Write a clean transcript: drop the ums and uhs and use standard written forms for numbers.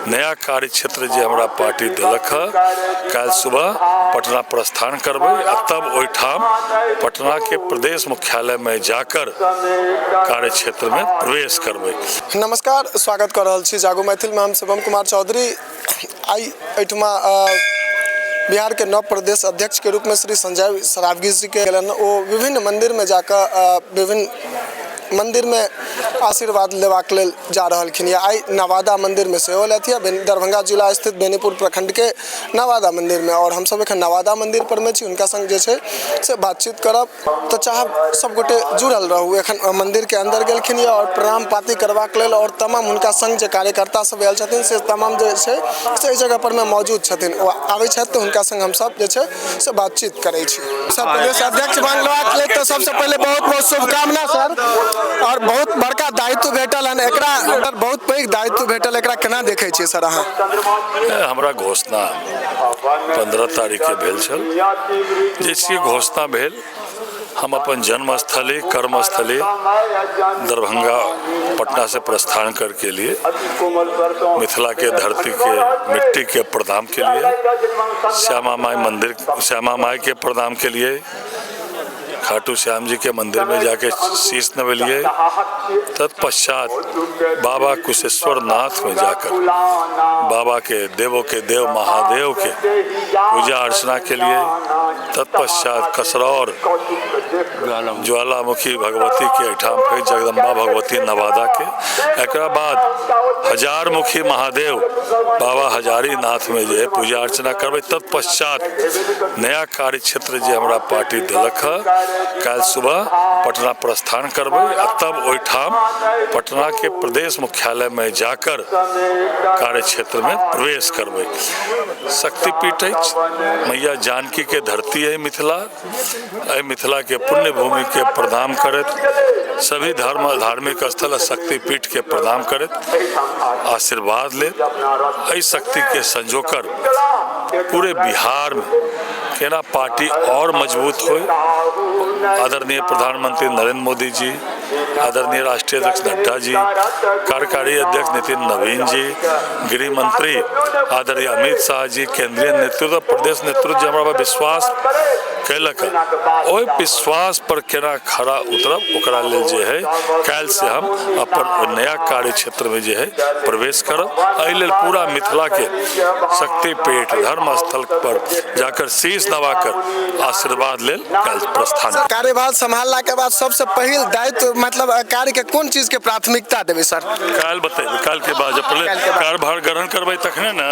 नया कार्य क्षेत्र जो हमारा पार्टी दिलक है, कल सुबह पटना प्रस्थान करबै, तब ओहिठाम पटना के प्रदेश मुख्यालय में जाकर कार्य क्षेत्र में प्रवेश करबै। नमस्कार, स्वागत कर रहल छी जागो मैथिल में। हम शिवम कुमार चौधरी आई एठमा बिहार के नव प्रदेश अध्यक्ष के रूप में श्री संजय सरावगी जी के वो विभिन्न मंदिर में जाकर विभिन्न मंदिर में आशीर्वाद लेवाक लेल जा रहलखिन। आई नवादा मंदिर में सेहो लेथि, दरभंगा जिला स्थित बेनीपुर प्रखंड के नवादा मंदिर में। और हम सब एखन नवादा मंदिर पर में छी, उनका संग जे छै से बातचीत करब। तो चाहब सब गोटे जुड़ल रहू। एखन मंदिर के अंदर गेलखिन और प्रणाम पाती करबाक लेल और तमाम उनका संग जे कार्यकर्ता सब आयल छथिन से तमाम जे छै से एहि जगह पर में मौजूद छथिन। ओ आबै छथि तो उनका संग हम सब जे छै से बातचीत करै छी। सब प्रदेश अध्यक्ष बनबाक लेल तो सबसे पहले बहुत बहुत शुभकामना सर। और बहुत बड़का दायित्व भेटल हन, एकरा बहुत पैघ दायित्व भेटल, एकरा केना देखै छियै सर अहाँ? हमरा घोषणा 15 तारीख के भेल छल, जैसे घोषणा भेल हम अपन जन्मस्थली कर्मस्थली दरभंगा पटना से प्रस्थान करके लिए मिथिला के धरती के मिट्टी के प्रणाम के लिए, श्यामा माई मंदिर श्यामा माई के प्रणाम के लिए खाटू श्याम जी के मंदिर में जाके शीश नवेलिए। तत्पश्चात बाबा कुशेश्वर नाथ में जाकर बाबा के देव महादेव के पूजा अर्चना के लिए, तत्पश्चात कसरौर ज्वालामुखी भगवती के ठाम फिर जगदम्बा भगवती नवादा के, एक बाद हजार मुखी महादेव बाबा हजारी नाथ में जो है पूजा अर्चना करबे। तत्पश्चात नया कार्य क्षेत्र जो हमारा पार्टी दिलक है, कल सुबह पटना प्रस्थान करबै, तब ओहिठाम पटना के प्रदेश मुख्यालय में जाकर कार्य क्षेत्र में प्रवेश करबै। शक्तिपीठ मैया जानकी के धरती है मिथिला के पुण्य भूमि के प्रणाम करत सभी धार्मिक स्थल शक्तिपीठ के प्रणाम करत आशीर्वाद ले शक्ति के संजोकर पूरे बिहार में केना पार्टी और मजबूत हो। आदरणीय प्रधानमंत्री नरेंद्र मोदी जी, आदरणीय राष्ट्रीय अध्यक्ष नड्डा जी, कार्यकारी अध्यक्ष नितिन नवीन जी, गृह मंत्री आदरणीय अमित शाह जी, केंद्रीय नेतृत्व प्रदेश नेतृत्व जो हमारा विश्वास कैलक, ओहि विश्वास पर केना खरा उतरब ओकरा लेल जे है काल्हि से हम अपन नया कार्य क्षेत्र में जो है प्रवेश करब। एहि लेल पूरा मिथिला के शक्तिपीठ धर्म स्थल पर जाकर शीश नवाकर आशीर्वाद लेल काल्हि प्रस्थान। कार्यभार संभालला के बाद सबसे पहिल दायित्व मतलब कार्य के कौन चीज के प्राथमिकता देबै सर? काल्हि बतेबै, काल्हि के बाद जब पहले कार्यभार ग्रहण करबै तखने ना।